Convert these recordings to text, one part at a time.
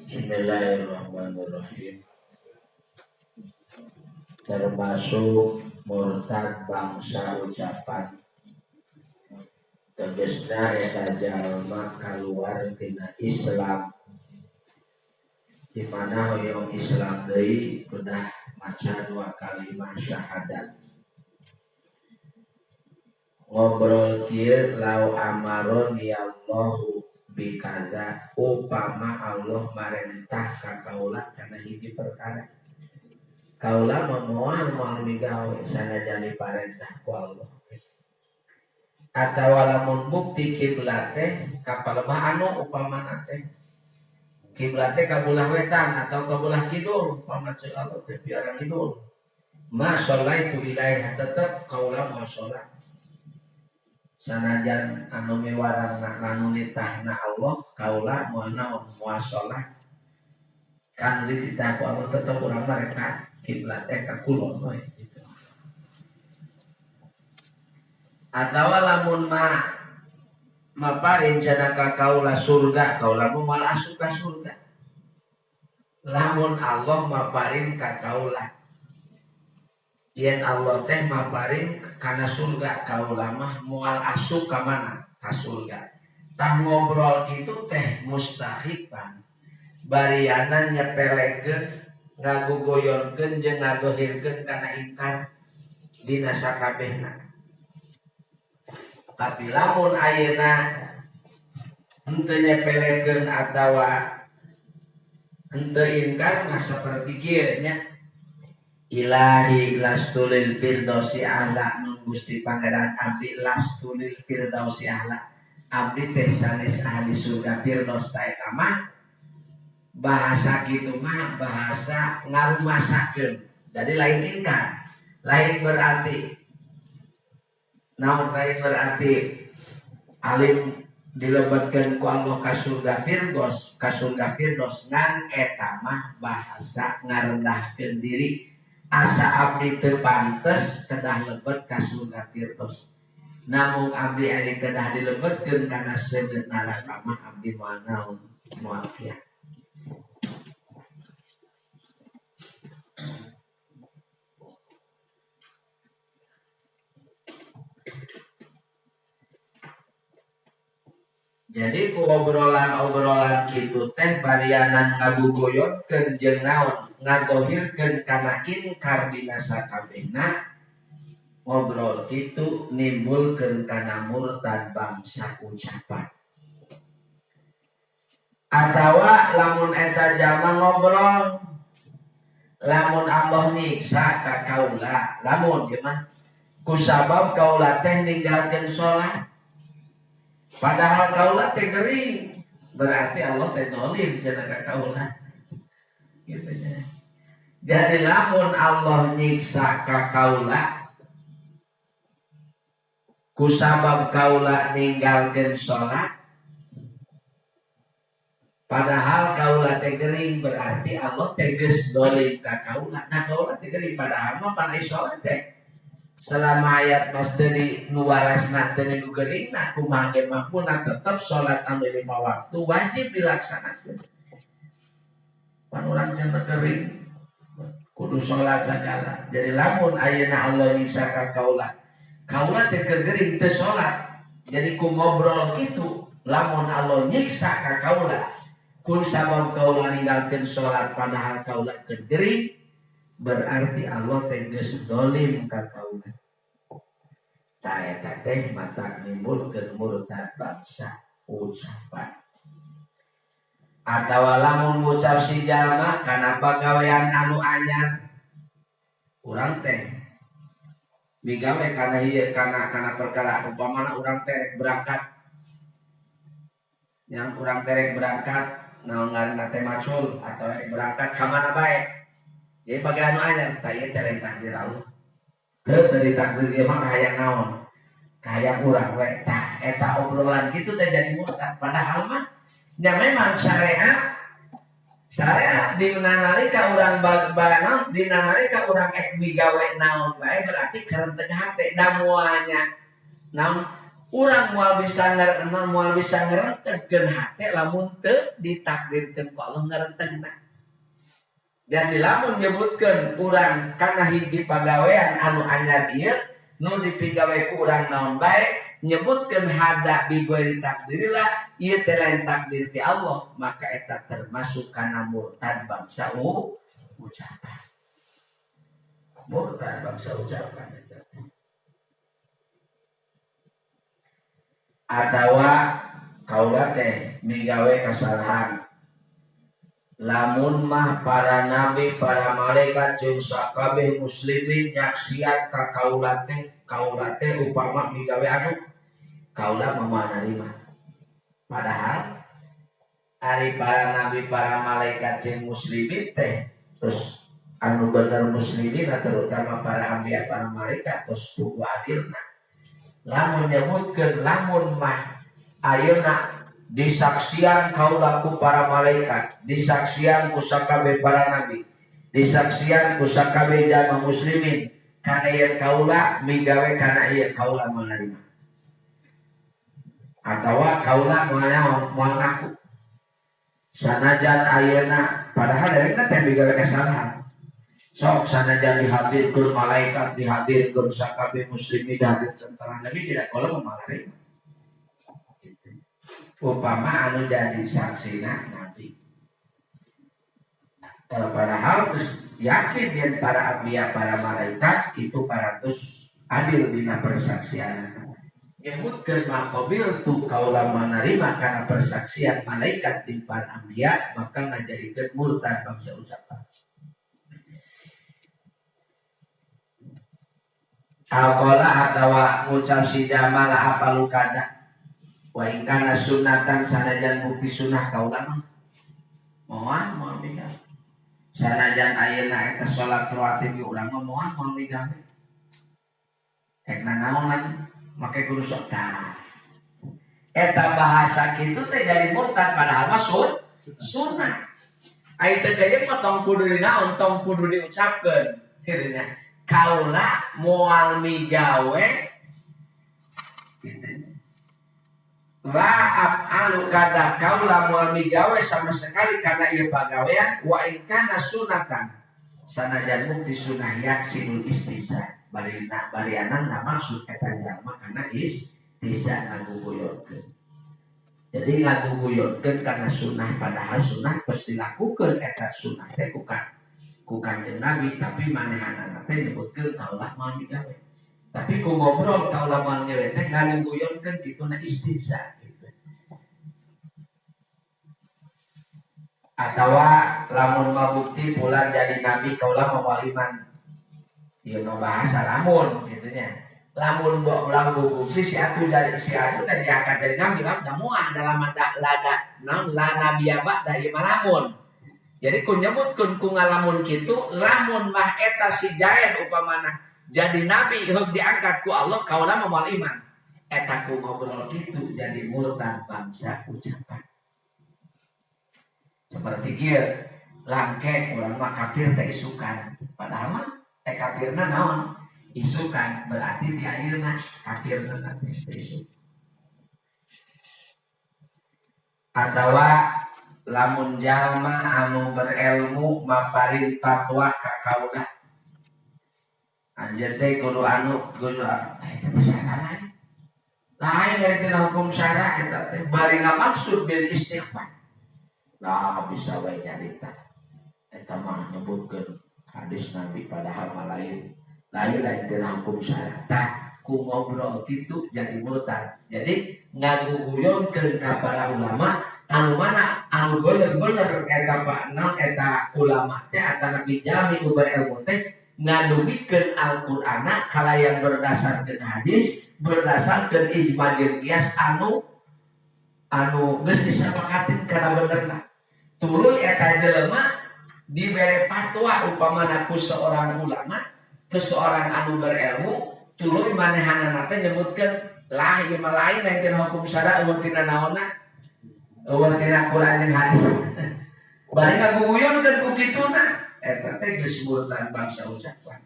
Bismillahirrahmanirrahim. Termasuk murtad bangsa ucapan tegesna eta jalma keluar tina Islam, di mana hoyong Islam deui udah maca 2 kalimat syahadat. Ngobrol kieu lau amaron ya Allahu bikaza, upama Allah marentah ka kaula kana hiji perkara, kaula memoal moal migawe sanajan diparentah ku Allah. Atawa lamun bukti kiblat teh kapalebah anu upamana teh kiblat teh ka belah wetan atau ka belah kidul, upama ceuk Allah teh piara kidul, ma sholaitu ilaiha, tetep kaula moal salat. Sanajan anu miwarangna anu nitahna Allah, kaula moal naon moal salat. Kan dititah ku Allah tetep urang mereka kiblat teh ka kulon we gitu. Atawa lamun maparin cenah ka kaula surga, kaula moal asup ka surga. Lamun Allah maparin ka kaula, yen Allah teh maparin kana surga, kaula mah moal asup ka mana? Ka surga. Tah ngobrol kitu teh mustahiban, bariana nyepelekeun, ngagugoyonkeun jeung ngadohirkeun kana ingkar dina sakabehna. Tapi lamun ayeuna henteu nyepelekeun atawa henteu ingkar mah saperti kieu nya, Ilahi lastulil firdausi a'la, nun Gusti Pangeran abdi lastulil firdausi a'la, abdi teh sanes ahli surga firdaus ta eta mah. Bahasa kitu mah bahasa ngarumasakeun, jadi lain ingkar, lain berarti namun lain berarti alim dilebetkeun ku Allah ka surga firdaus ngan eta mah bahasa ngarendahkeun diri, asa abdi teu pantes kedah lebet ka surga firdaus. Namun abdi ari kedah dilebetkeun kana seungeut neraka mah abdi moal naon moal kieu. Jadi ku obrolan kitu teh barianan ngagugoyonkeun jeung naon ngadohirkeun kana inkar dina sakabehna. Ngobrol kitu nimbulkeun kana murtad bangsa ucapan. Atawa lamun eta jalma ngobrol, lamun Allah nyiksa ka kaula, lamun ieu mah kusabab kaula teh ninggalkeun salat, padahal kaula teh gering, berarti Allah teh zalim cenah ka kaula. Gitu nya. Jadi lamun Allah nyiksa ka kaula kusabab kaula ninggalkeun salat, padahal kaula teh gering, berarti Allah teh geus zalim ka kaula. Nah kaula teh gering padahal mah panai salat teh. Selama ayat mas dari nuwarasna dari nugerina kumaha ge mampuna tetep salat anu 5 waktu wajib dilaksanakeun. Pan urang cenah gering kudu salat sagala. Jadi lamun ayeuna Allah nyiksa ka kaula, kaula teh gering teu salat. Jadi ku ngobrol kitu, lamun Allah nyiksa ka kaula kun sabab kaula ninggalkeun salat padahal kaula teu gering, berarti Allah teh geus zalim ka kaula. Ta eta teh mata nimbulkeun murtad bangsa ucapan. Atawa lamun ngucap si jalma kana pagawean anu anyar, urang teh migawe kana ieu kana perkara upamana urang teh berangkat, yang urang teh berangkat naon ngaranna teh macul atau berangkat ka mana bae. Jadi pagawean anu anyar tah ieu teh lain takdir Allah. Teu ditakdir ieu mah hayang naon? Kayak urang we tah eta obrolan kitu teh jadi murtad. Padahal mah nya memang syariat dinanalika urang banaon dinanalika urang ek migawe naon bae berarti keur teu hate da moalnya naon Urang moal bisa ngerentegkeun hate lamun teu ditakdirkeun ku Allah ngerentegna. Jadi lamun nyebutkeun urang kana hiji pagawean anu anyar ieu nu dipigawe ku urang naon bae nyebutkeun hada bi ghairi takdirillah ieu teh lain takdir ti Allah, maka eta termasuk kana murtad bangsa ucapan. Murtad bangsa ucapan eta. Atawa kaula teh migawe kasalahan lamun mah para nabi para malaikat jeung sakabeh muslimin nyaksian ka kaula teh upama migawe anu kaula mah narima padahal ari para nabi para malaikat jeung muslimin teh terus anu bener muslimin terutama para anbiya para malaikat terus kudu adilna lamun nyebutkeun lamun mah ayeuna disaksian kaula ku para malaikat, disaksian ku sakabeh para nabi, disaksian ku sakabeh jamaah muslimin kana ieu kaula migawe kana ieu kaula menerima atawa kaula moal ngaku sanajan ayeuna padahal derek teh migawe kesalahan sok sanajan dihadirkeun malaikat dihadirkeun sakabeh muslimin dihadirkeun para nabi tidak kaula menerima upama anu jadi saksina nabi padahal yakin yang para anbiya para malaikat itu paratus adil dina persaksian nyebutkeun maqabil tu kaula menerima karena persaksian malaikat di para anbiya maka ngajadikeun murtad bangsa ucapan alqala atawa ngucap si jamal apalu kada wa ingkana sunatan sanajan bukti sunnah kaula mah moal migawe sanajan ayeuna eta salat rawatib ge urang mah moal migawe ek nanaonan make kudu sok tah eta bahasa kitu teh jadi murtad padahal mah sunnah ai teh geuyeung mah tong kudu dinaon tong kudu diucapkeun kitu nya kaula moal migawe la af'alu kada kaula moal migawe sama sekali karena ieu pagawean wa in kana sunatan sanajan bukti sunah yaksinul istiza barianan maksud eta jalma kana istiza ngaguguyurkeun jadi ngaguguyurkeun karena sunah padahal sunah geus dilakukeun eta sunah teh ku kanjeng Nabi tapi manehanana teh nyebutkeun kaula moal migawe tapi ku ngobrol kaula moal ngewe teh ngaguguyurkeun kituna istiza atawa lamun mabukti pulang jadi nabi kaula moal iman ieu no bahasa lamun kitu nya lamun ulang bukti si atuh teh diangkat jadi nabi lamun moal dalam la nabiya ba'da ieu lamun jadi ku nyebutkeun ku ngalamun kitu lamun mah eta si jaeh upamana jadi nabi heug diangkat ku Allah kaula moal iman eta ku ngobrol kitu jadi murtad bangsa ucapan seperti kieu langke urang mah kafir teh isukan padahal mah teh kafirna naon isukan berarti ti ayeuna kafirna teh isukan atawa lamun jalma anu berilmu maparin fatwa ka kaula anjeun teh kudu eta teh salah lain dari hukum syara eta teh bari ngamaksud bil istighfar nah bisa wae nyarita eta mah nyebutkeun hadis Nabi padahal mah lain tina hukum syara tah ku ngobrol kitu jadi murtad jadi ngaguguyurkeun ka para ulama anu mana anu bener-bener eta ulama teh antara bijami nu berilmu teh ngadumikeun Al-Qur'ana kalayan berdasarkeun hadis berdasarkeun ijma jeung qiyas anu geus disepakatin kana benerna tuluy eta jelema dibere fatwa upamana ku seorang ulama ke seorang anu berilmu tuluy manehanana teh nyebutkeun lah ieu mah lain tina hukum syara eueuh tina naonna eueuh tina Quran jeung hadis bari ngaguyurkeun ku kituna eta teh geus murtad bangsa ucapan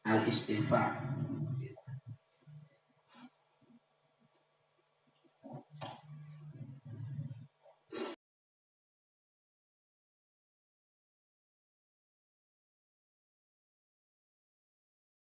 al istighfar